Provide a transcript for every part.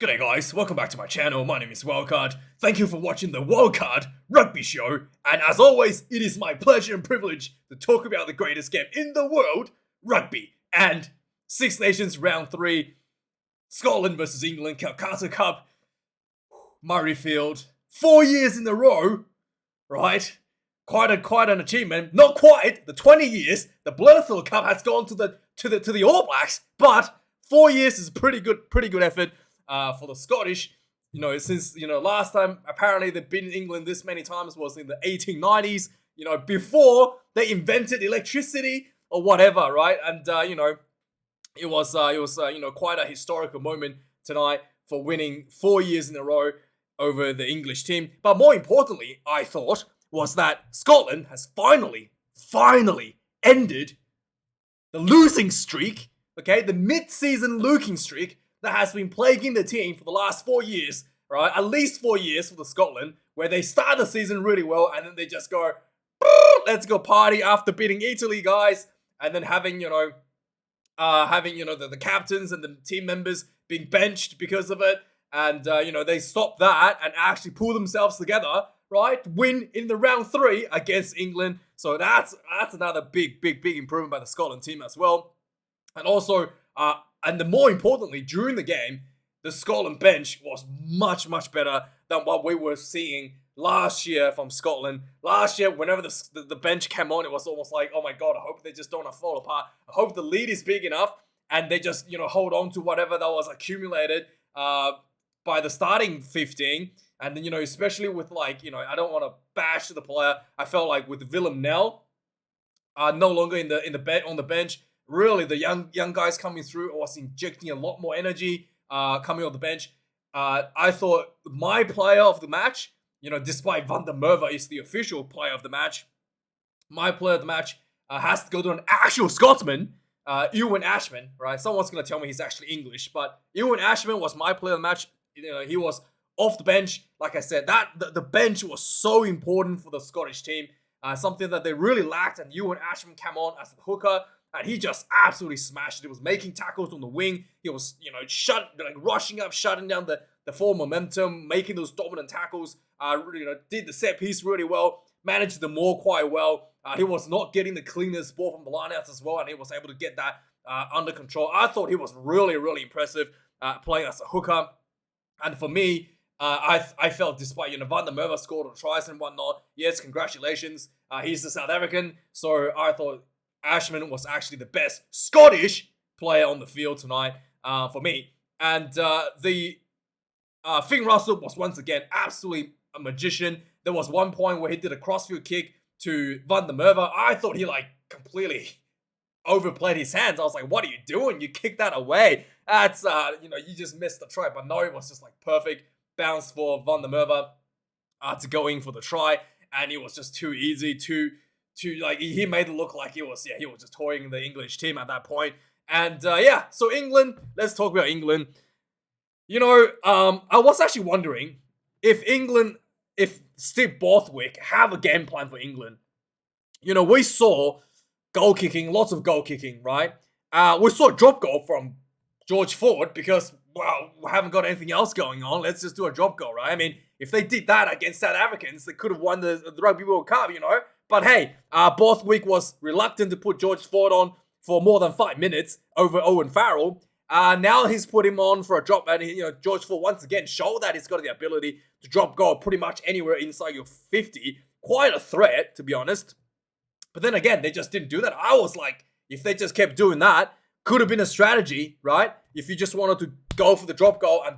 G'day guys, welcome back to my channel. My name is Wildkard. Thank you for watching the Wildkard Rugby Show. And as always, it is my pleasure and privilege to talk about the greatest game in the world, rugby. And Six Nations Round 3, Scotland versus England, Calcutta Cup, Murrayfield. 4 years in a row, right? Quite an achievement. Not quite the 20 years the Bledisloe Cup has gone to the All Blacks, but 4 years is pretty good effort. For the Scottish, since, last time apparently they've been in England this many times was in the 1890s, before they invented electricity or whatever, right? And, it was quite a historical moment tonight for winning 4 years in a row over the English team. But more importantly, I thought, was that Scotland has finally ended the losing streak, okay? The mid-season losing streak that has been plaguing the team for the last 4 years, right? At least 4 years for the Scotland, where they start the season really well and then they just go, let's go party after beating Italy, guys, and then having the captains and the team members being benched because of it, and they stop that and actually pull themselves together, right? Win in the round 3 against England. So that's another big improvement by the Scotland team as well, and also. And more importantly, during the game, the Scotland bench was much better than what we were seeing last year from Scotland. Last year, whenever the bench came on, it was almost like, oh my god, I hope they just don't fall apart. I hope the lead is big enough and they just, hold on to whatever that was accumulated by the starting 15. And then, especially with I don't want to bash the player. I felt like with Willem Nel, no longer on the bench. Really, the young guys coming through was injecting a lot more energy coming off the bench. I thought my player of the match, despite Van der Merwe is the official player of the match, my player of the match has to go to an actual Scotsman, Ewan Ashman, right? Someone's going to tell me he's actually English, but Ewan Ashman was my player of the match. He was off the bench. Like I said, the bench was so important for the Scottish team, something that they really lacked, and Ewan Ashman came on as the hooker. And he just absolutely smashed it. He was making tackles on the wing. He was, rushing up, shutting down the full momentum, making those dominant tackles. Did the set piece really well. Managed the maul quite well. He was not getting the cleanest ball from the lineouts as well, and he was able to get that under control. I thought he was really impressive playing as a hooker. And for me, I felt despite Van der Merwe scored on tries and whatnot. Yes, congratulations. He's the South African, so I thought Ashman was actually the best Scottish player on the field tonight for me. And the Finn Russell was once again absolutely a magician. There was one point where he did a crossfield kick to Van der Merwe. I thought he completely overplayed his hands. I was like, what are you doing? You kicked that away. That's, you just missed the try. But no, it was just perfect bounce for Van der Merwe to go in for the try. And it was just too easy, he made it look like he was just toying the English team at that point. And so England, let's talk about England. I was actually wondering if Steve Borthwick have a game plan for England. We saw goal kicking, lots of goal kicking, right? We saw a drop goal from George Ford because, well, we haven't got anything else going on. Let's just do a drop goal, right? I mean, if they did that against South Africans, they could have won the Rugby World Cup, But hey, Borthwick was reluctant to put George Ford on for more than 5 minutes over Owen Farrell. Now he's put him on for a drop, and George Ford once again showed that he's got the ability to drop goal pretty much anywhere inside your 50. Quite a threat, to be honest. But then again, they just didn't do that. I was like, if they just kept doing that, could have been a strategy, right? If you just wanted to go for the drop goal and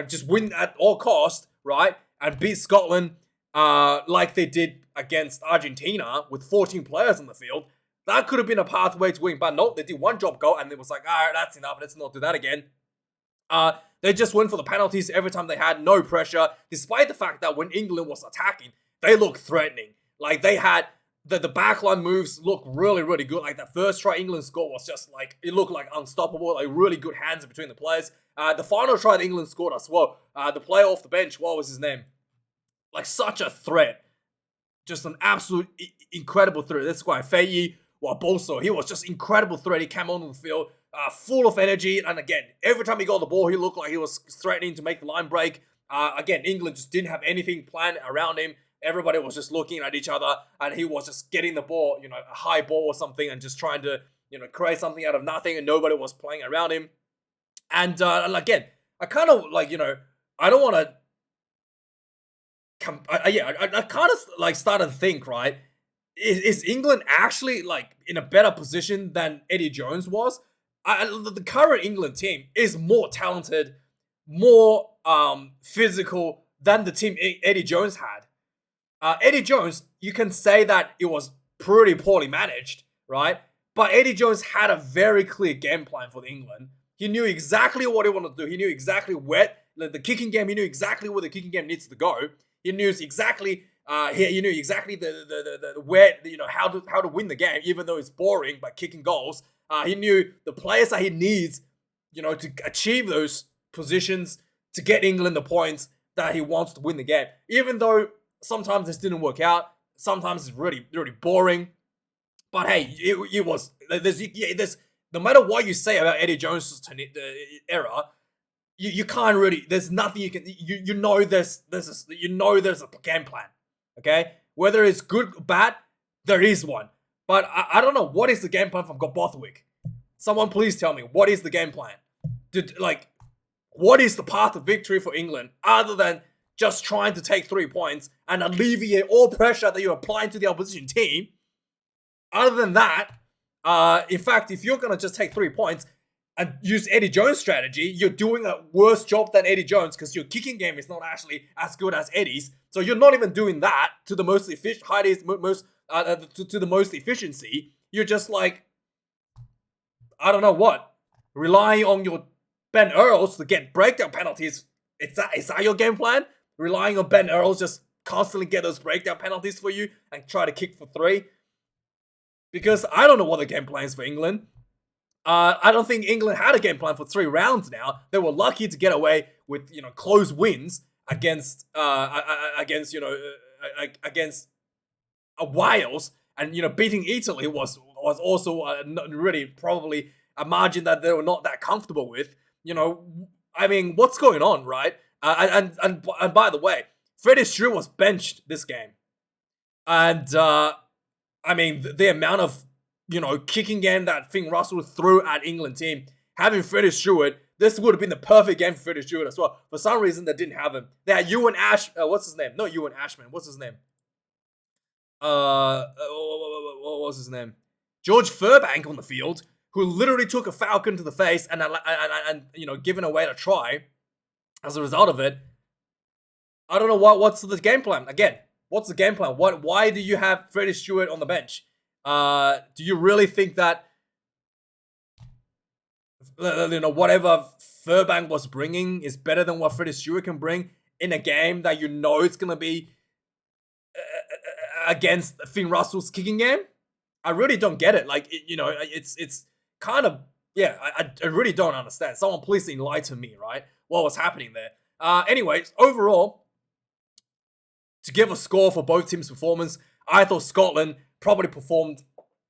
just win at all cost, right? And beat Scotland like they did against Argentina with 14 players on the field, that could have been a pathway to win. But no, they did one drop goal and it was like, all right, that's enough. Let's not do that again. They just went for the penalties every time they had, no pressure, despite the fact that when England was attacking, they looked threatening. They had the backline moves looked really good. That first try England scored was just it looked like unstoppable, really good hands between the players. The final try that England scored as well, the player off the bench, what was his name? Such a threat. Just an absolute incredible threat. That's why Faye well, also, he was just incredible threat. He came onto the field full of energy. And again, every time he got the ball, he looked like he was threatening to make the line break. Again, England just didn't have anything planned around him. Everybody was just looking at each other, and he was just getting the ball, a high ball or something, and just trying to, create something out of nothing, and nobody was playing around him. And again, I kind of I don't want to. I kind of started to think, right? Is England actually in a better position than Eddie Jones was? The current England team is more talented, more physical than the team Eddie Jones had. Eddie Jones, you can say that it was pretty poorly managed, right? But Eddie Jones had a very clear game plan for England. He knew exactly what he wanted to do. He knew exactly where the kicking game. He knew exactly where the kicking game needs to go. He knew exactly. He knew exactly the where how to win the game, even though it's boring by kicking goals. He knew the players that he needs, to achieve those positions to get England the points that he wants to win the game. Even though sometimes this didn't work out, sometimes it's really boring. But hey, it was there's no matter what you say about Eddie Jones' era, you can't really. There's nothing you can. There's a game plan. Okay, whether it's good or bad, there is one. But I don't know what is the game plan from Bothwick. Someone please tell me what is the game plan. What is the path to victory for England other than just trying to take 3 points and alleviate all pressure that you're applying to the opposition team? Other than that, in fact, if you're gonna just take 3 points and use Eddie Jones' strategy, you're doing a worse job than Eddie Jones because your kicking game is not actually as good as Eddie's. So you're not even doing that to the most efficient, to the most efficiency. You're just I don't know what, relying on your Ben Earls to get breakdown penalties. Is that your game plan? Relying on Ben Earls just constantly get those breakdown penalties for you and try to kick for 3? Because I don't know what the game plan is for England. I don't think England had a game plan for 3 rounds now. They were lucky to get away with, close wins against Wales, and beating Italy was also really probably a margin that they were not that comfortable with. I mean, what's going on, right? And by the way, Freddie Stewart was benched this game, and I mean the amount of kicking game that Finn Russell threw at England team, having Freddie Stewart, this would have been the perfect game for Freddie Stewart as well. For some reason, they didn't have him. They had Ewan what's his name? Not Ewan Ashman. What's his name? What was his name? George Furbank on the field, who literally took a Falcon to the face and given away a try as a result of it. I don't know what's the game plan. Again, what's the game plan? Why do you have Freddie Stewart on the bench? Do you really think that whatever Furbank was bringing is better than what Freddie Stewart can bring in a game that it's gonna be against Finn Russell's kicking game? I really don't get it. It's kind of I really don't understand. Someone please enlighten me, right? What was happening there? Anyways, overall, to give a score for both teams' performance, I thought Scotland probably performed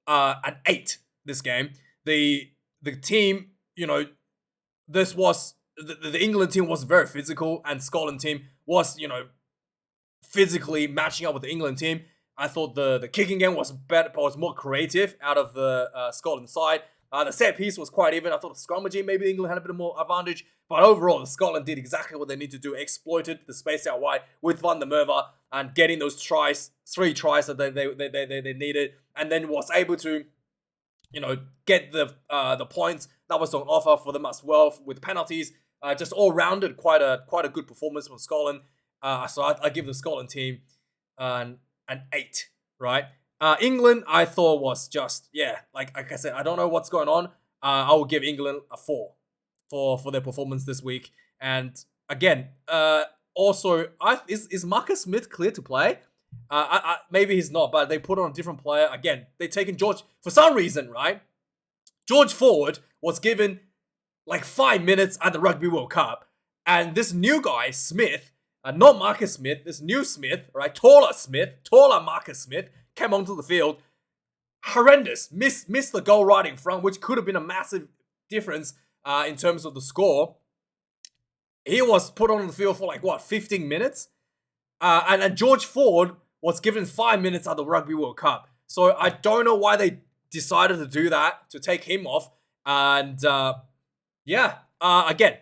an 8 this game. The team, this was the England team was very physical, and Scotland team was physically matching up with the England team. I thought the kicking game was better, was more creative out of the Scotland side. The set piece was quite even. I thought the scrummaging, maybe England had a bit more advantage. But overall, Scotland did exactly what they need to do. Exploited the space out wide with Van der Merwe and getting those tries, 3 tries that they needed. And then was able to, get the points that was on offer for them as well with penalties. Just all rounded, quite a good performance from Scotland. So I give the Scotland team an 8, right? England, I thought was just, like I said, I don't know what's going on. I will give England a 4 for their performance this week. And again, also, is Marcus Smith clear to play? Maybe he's not, but they put on a different player. Again, they taken George, for some reason, right? George Ford was given 5 minutes at the Rugby World Cup. And this new guy, Smith, not Marcus Smith, this new Smith, right? Taller Marcus Smith, came onto the field. horrendous. Missed the goal right in front, which could have been a massive difference in terms of the score. He was put on the field for like, what, 15 minutes? And George Ford was given 5 minutes at the Rugby World Cup. So I don't know why they decided to do that, to take him off. And again,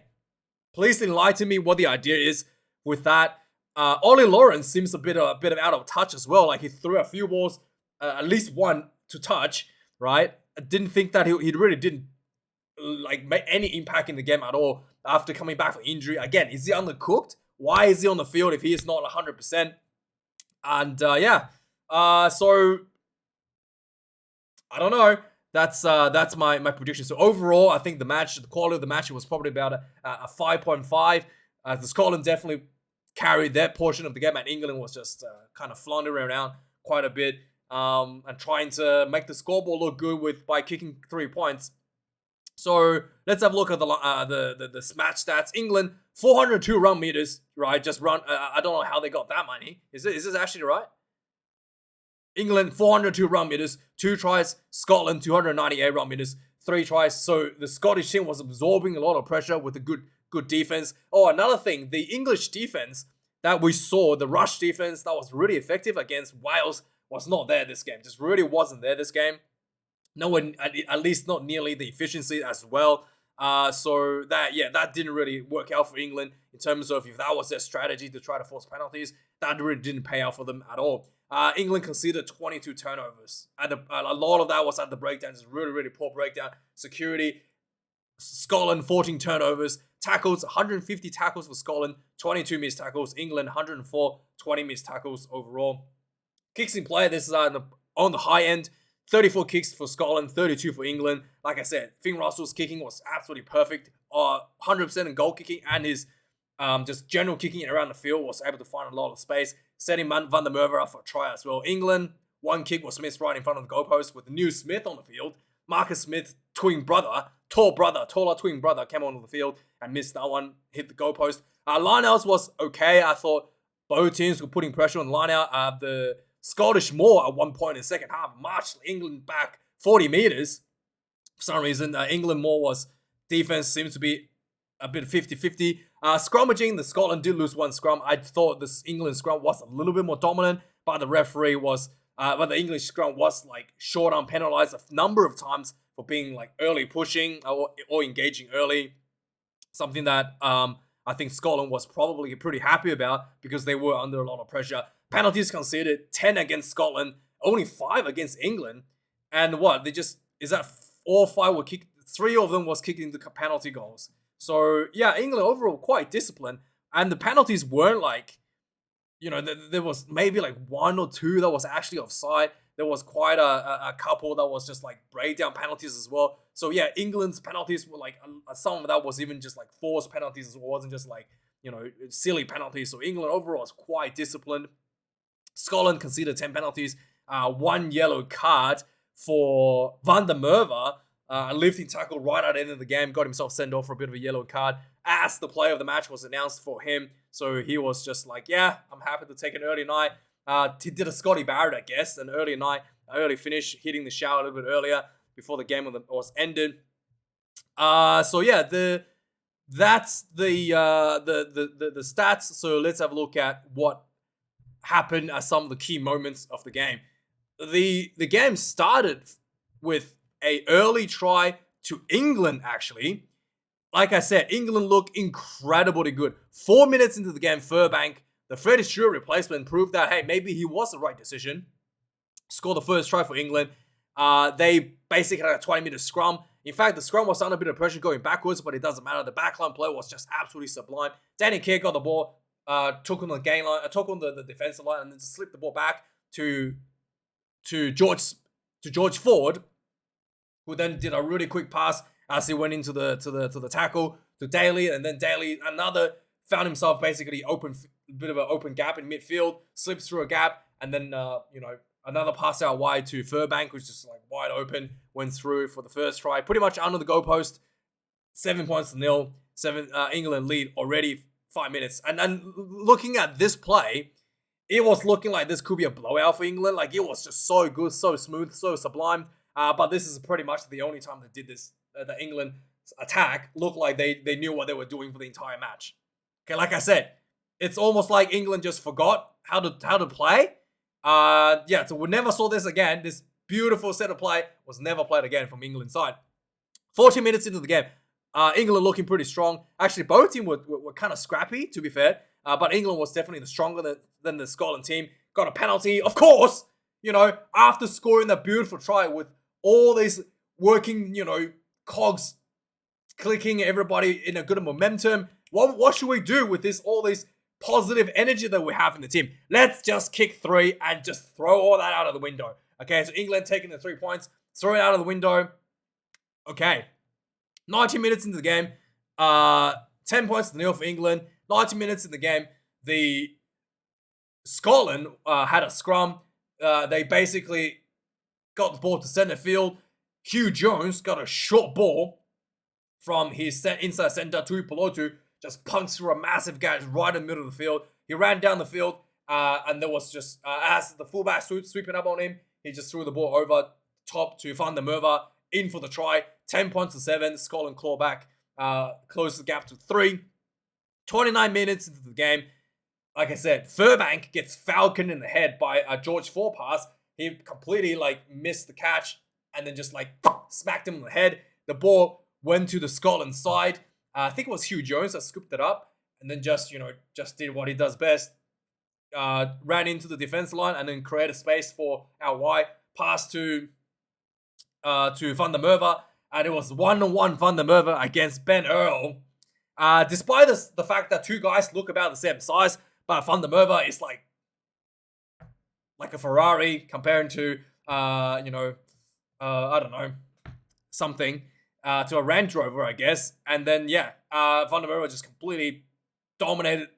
please enlighten me what the idea is with that. Ollie Lawrence seems a bit of out of touch as well. Like, he threw a few balls, at least one to touch, right? I didn't think that he really didn't like make any impact in the game at all after coming back from injury. Again, is he undercooked? Why is he on the field if he is not 100%? And so I don't know. That's my prediction. So overall, I think the quality of the match was probably about a 5.5. The Scotland definitely carried their portion of the game, and England was just kind of floundering around quite a bit and trying to make the scoreboard look good by kicking 3 points. So let's have a look at the match stats. England 402 run meters, right? Just run. I don't know how they got that many. Is this actually right? England 402 run meters, 2 tries. Scotland 298 run meters, 3 tries. So the Scottish team was absorbing a lot of pressure with a good defense. Oh, another thing, the English defense that we saw, the rush defense that was really effective against Wales, was not there this game. Just really wasn't there this game. No one, at least not nearly the efficiency as well. So that didn't really work out for England in terms of if that was their strategy to try to force penalties. That really didn't pay out for them at all. England conceded 22 turnovers. And a lot of that was at the breakdown. Just really, really poor breakdown. Security. Scotland, 14 turnovers. Tackles, 150 tackles for Scotland. 22 missed tackles. England, 104, 20 missed tackles overall. Kicks in play, this is on the high end. 34 kicks for Scotland, 32 for England. Like I said, Finn Russell's kicking was absolutely perfect. 100% in goal kicking, and his just general kicking around the field was able to find a lot of space, setting Van der Merwe up for a try as well. England, 1 kick was missed right in front of the goalpost with New Smith on the field. Marcus Smith, taller twin brother, came onto the field and missed that one, hit the goalpost. Lineouts was okay. I thought both teams were putting pressure on the lineout. The Scottish Moor at one point in the second half marched England back 40 meters. For some reason, England Moor defense seems to be a bit 50-50. Scrummaging, the Scotland did lose 1 scrum. I thought this England scrum was a little bit more dominant, but the referee but the English scrum was like short on penalized a number of times for being like early pushing or engaging early. Something that I think Scotland was probably pretty happy about because they were under a lot of pressure. Penalties conceded, 10 against Scotland, only 5 against England. And what? 4 or 5 were kicked, 3 of them was kicked into penalty goals. So, yeah, England overall quite disciplined. And the penalties weren't like, there was maybe like 1 or 2 that was actually offside. There was quite a couple that was just like breakdown penalties as well. So, yeah, England's penalties were like, some of that was even just like forced penalties as well. It wasn't just like, silly penalties. So, England overall was quite disciplined. Scotland conceded 10 penalties, 1 yellow card for Van der Merwe, a lifting tackle right at the end of the game, got himself sent off for a bit of a yellow card as the player of the match was announced for him. So he was just like, yeah, I'm happy to take an early night. He did a Scotty Barrett, I guess, an early night, early finish, hitting the shower a little bit earlier before the game was ended. That's the stats. So let's have a look at what happened at some of the key moments of the game. The game started with a early try to England, actually. Like I said, England looked incredibly good. 4 minutes into the game, Furbank, the Freddie Stewart replacement, proved that, hey, maybe he was the right decision. Scored the first try for England. They basically had a 20-minute scrum. In fact, the scrum was under a bit of pressure going backwards, but it doesn't matter. The backline play was just absolutely sublime. Danny Kerr got the ball, took on the gain line, took on the defensive line, and then just slipped the ball back to George Ford, who then did a really quick pass as he went into the tackle to Daly, and then Daly found himself basically a bit of an open gap in midfield, slips through a gap, and then another pass out wide to Furbank, which is like wide open, went through for the first try, pretty much under the goalpost. 7 points to 0. England lead already 5 minutes. And then looking at this play, it was looking like this could be a blowout for England. Like, it was just so good, so smooth, so sublime. But this is pretty much the only time they did this. The England attack looked like they knew what they were doing for the entire match. Okay, like I said, it's almost like England just forgot how to play. Yeah, so we never saw this again. This beautiful set of play was never played again from England's side. 40 minutes into the game, England looking pretty strong. Actually, both teams were kind of scrappy, to be fair. But England was definitely the stronger than the Scotland team. Got a penalty, of course, after scoring that beautiful try with all these working, cogs clicking, everybody in a good momentum. What should we do with all this positive energy that we have in the team? Let's just kick 3 and just throw all that out of the window. Okay, so England taking the 3 points, throw it out of the window. Okay, 90 minutes into the game, 10 points to 0 for England. 90 minutes in the game, the Scotland had a scrum. They basically got the ball to center field. Hugh Jones got a short ball from his inside center to Pelotu, just punched through a massive gash right in the middle of the field. He ran down the field, and there was just, as the fullback sweeping up on him, he just threw the ball over top to Van der Merwe, in for the try. 10 points to 7. Scotland claw back, close the gap to 3. 29 minutes into the game, like I said, Furbank gets falconed in the head by a George Ford pass. He completely missed the catch and then just smacked him in the head. The ball went to the Scotland side. I think it was Hugh Jones that scooped it up and then just did what he does best. Ran into the defense line and then created space for our Y. Pass to Van der Merwe, and it was 1-on-1 Van der Merwe against Ben Earl. Despite the fact that two guys look about the same size, but Van der Merwe is like a Ferrari comparing to, I don't know, something, to a Range Rover, I guess. And then, Van der Merwe just completely dominated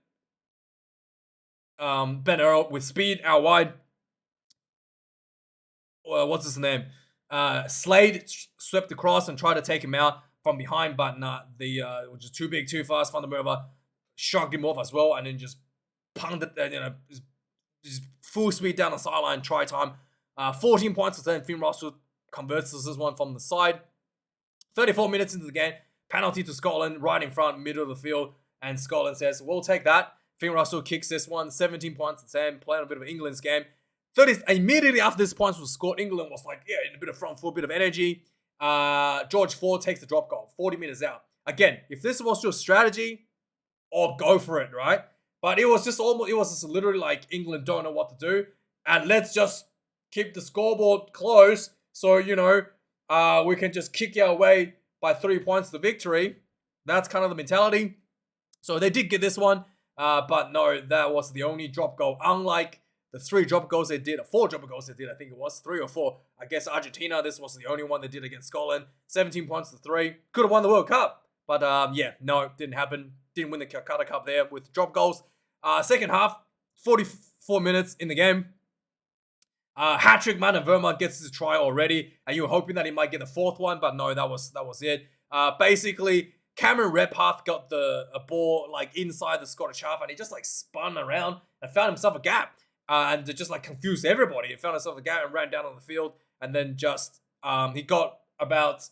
Ben Earl with speed out wide. What's his name? Slade swept across and tried to take him out from behind, but which is too big, too fast. Van der Merwe shrugged him off as well, and then just punked it, just full speed down the sideline. Try time. 14 points to 10. Finn Russell converts this one from the side. 34 minutes into the game, penalty to Scotland, right in front, middle of the field, and Scotland says, "We'll take that." Finn Russell kicks this one. 17 points to 10. Playing a bit of England's game. Immediately after this points was scored, England was in a bit of front foot, a bit of energy. George Ford takes the drop goal, 40 minutes out. Again, if this was your strategy, go for it, right? But it was just literally England don't know what to do, and let's just keep the scoreboard close, so we can just kick our way by 3 points to victory. That's kind of the mentality. So they did get this one, but no, that was the only drop goal. Unlike the 3 drop goals they did, or 4 drop goals they did, I think it was 3 or 4. I guess Argentina, this was the only one they did against Scotland. 17 points to 3. Could have won the World Cup. But no, didn't happen. Didn't win the Calcutta Cup there with drop goals. Second half, 44 minutes in the game. Hat-trick Van der Merwe gets his try already. And you were hoping that he might get the 4th one, but no, that was it. Basically, Cameron Redpath got a ball inside the Scottish half, and he just spun around and found himself a gap. And just confused everybody. He found himself a gap and ran down on the field. And then just, he got about,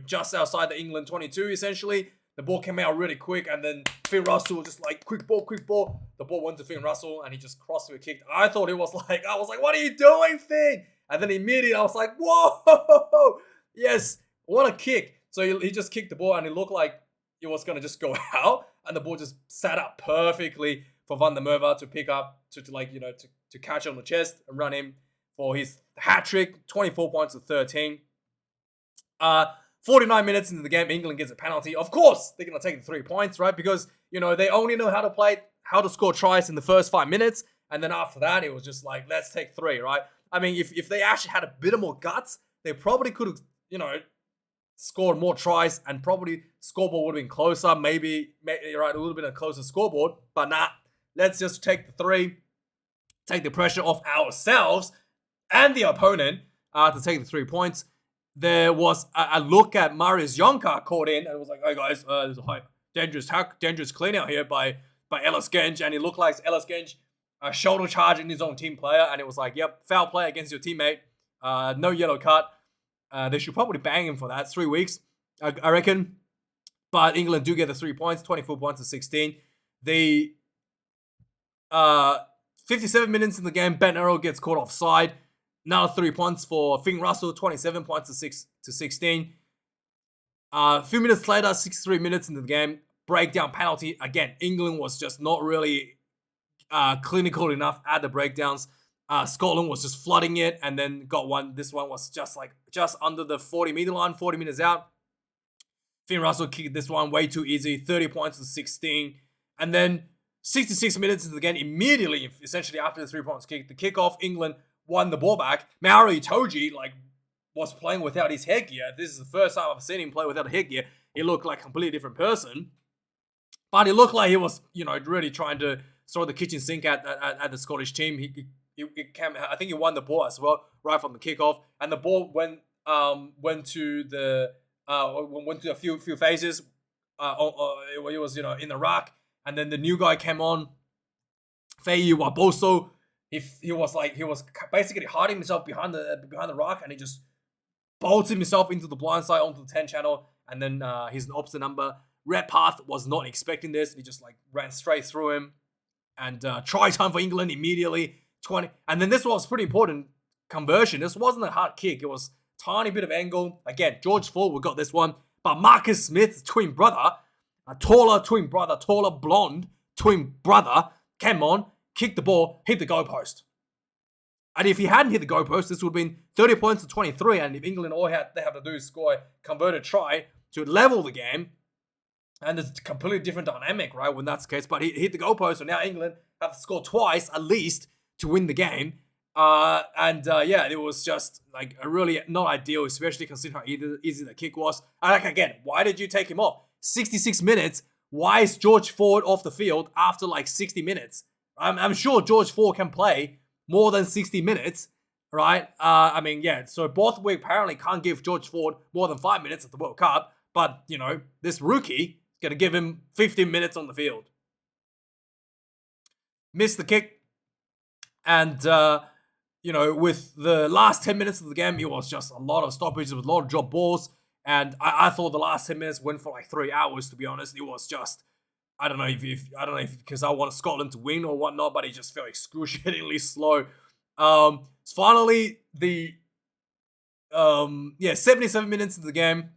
just outside the England 22, essentially. The ball came out really quick. And then Finn Russell just quick ball. The ball went to Finn Russell and he just crossed to a kick. I thought it was what are you doing, Finn? And then immediately I was like, whoa, yes, what a kick. So he just kicked the ball and it looked like it was going to just go out. And the ball just sat up perfectly for Van der Merwe to pick up, to catch on the chest and run him for his hat-trick, 24 points to 13. 49 minutes into the game, England gets a penalty. Of course, they're going to take the 3 points, right? Because, they only know how to score tries in the first 5 minutes. And then after that, it was just let's take 3, right? I mean, if they actually had a bit more guts, they probably could have, scored more tries and probably scoreboard would have been closer. Maybe right, a little bit of closer scoreboard. But nah, let's just take the 3, take the pressure off ourselves and the opponent to take the 3 points. There was a look at Marius Jonker caught in and it was hey guys, there's a dangerous clean out here by Ellis Genge, and it looked like Ellis Genge shoulder charging his own team player, and it was like, yep, foul play against your teammate, no yellow card. They should probably bang him for that. 3 weeks, I reckon. But England do get the 3 points, 24 points to 16. The 57 minutes in the game, Ben Earl gets caught offside. Now 3 points for Finn Russell, 27 points to 16. A few minutes later, 63 minutes into the game, breakdown penalty. Again, England was just not really clinical enough at the breakdowns. Scotland was just flooding it and then got one. This one was just under the 40-meter line, 40 meters out. Finn Russell kicked this one way too easy, 30 points to 16. And then 66 minutes into the game, immediately, essentially after the 3 points kick, the kickoff, England won the ball back. Maori Itoje, was playing without his headgear. This is the first time I've seen him play without a headgear. He looked like a completely different person. But it looked like he was, really trying to throw the kitchen sink at the Scottish team. I think he won the ball as well, right from the kickoff. And the ball went to a few phases. It was, in the ruck. And then the new guy came on, Feiyu Waboso. He was basically hiding himself behind the rock, and he just bolted himself into the blind side onto the 10 channel, and then he's an opposite number. Redpath was not expecting this. He just ran straight through him, and try time for England immediately. 20, and then this was pretty important conversion. This wasn't a hard kick. It was tiny bit of angle. Again, George Forward got this one, but Marcus Smith's twin brother, a taller blonde twin brother, came on, kicked the ball, hit the goalpost. And if he hadn't hit the goalpost, this would have been 30 points to 23. And if England all they have to do is score a converted try to level the game, and there's a completely different dynamic, right, when that's the case. But he hit the goalpost, so now England have to score twice at least to win the game. It was just a really not ideal, especially considering how easy the kick was. And again, why did you take him off? 66 minutes. Why is George Ford off the field after 60 minutes? I'm sure George Ford can play more than 60 minutes, right? So both we apparently can't give George Ford more than 5 minutes at the World Cup, but, this rookie is going to give him 15 minutes on the field. Missed the kick, and, with the last 10 minutes of the game, it was just a lot of stoppages with a lot of drop balls, and I thought the last 10 minutes went for 3 hours, to be honest. It was just... I don't know if because I want Scotland to win or whatnot, but it just felt excruciatingly slow. Finally, the 77 minutes of the game,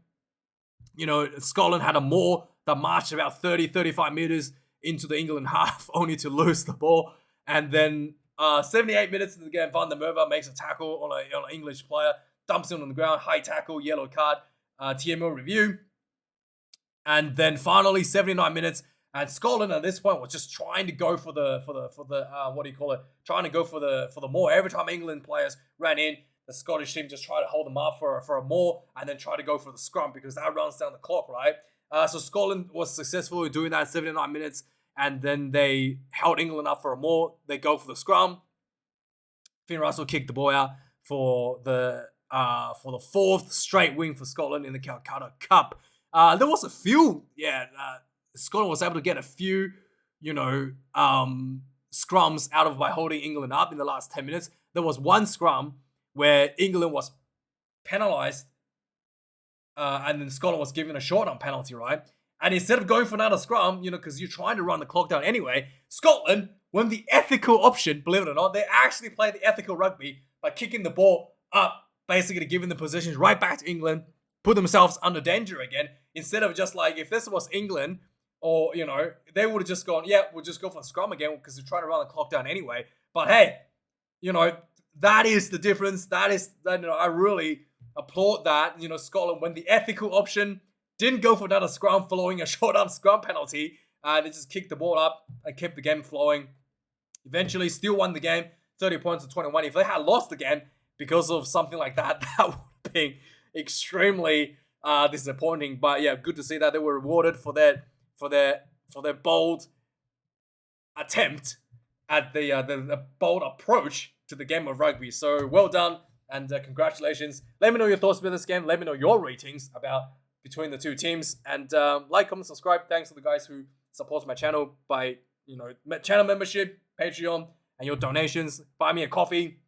Scotland had a maul that marched about 35 meters into the England half, only to lose the ball. And then 78 minutes of the game, Van der Merwe makes a tackle on an English player, dumps him on the ground, high tackle, yellow card, TMO review. And then finally, 79 minutes. And Scotland at this point was just trying to go for the trying to go for the maul. Every time England players ran in, the Scottish team just tried to hold them up for a maul and then try to go for the scrum because that runs down the clock, right? So Scotland was successful in doing that 79 minutes, and then they held England up for a maul. They go for the scrum. Finn Russell kicked the ball out for the 4th straight win for Scotland in the Calcutta Cup. There was a few, Scotland was able to get a few, scrums out of by holding England up in the last 10 minutes. There was one scrum where England was penalised and then Scotland was given a short-arm penalty, right? And instead of going for another scrum, because you're trying to run the clock down anyway, Scotland went the ethical option, believe it or not. They actually played the ethical rugby by kicking the ball up, basically giving the possessions right back to England, put themselves under danger again, instead of just if this was England, or, they would have just gone, we'll just go for a scrum again because we're trying to run the clock down anyway. But hey, that is the difference. I really applaud that. Scotland went the ethical option, didn't go for another scrum following a short-arm scrum penalty. They just kicked the ball up and kept the game flowing. Eventually, still won the game, 30 points to 21. If they had lost the game because of something like that, that would have been extremely disappointing. But yeah, good to see that they were rewarded for their bold attempt at the bold approach to the game of rugby. So well done, and congratulations. Let me know your thoughts about this game. Let me know your ratings between the two teams, and like, comment, subscribe. Thanks to the guys who support my channel by channel membership, Patreon, and your donations. Buy me a coffee.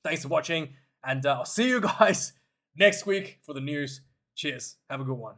Thanks for watching, and I'll see you guys next week for the news. Cheers. Have a good one.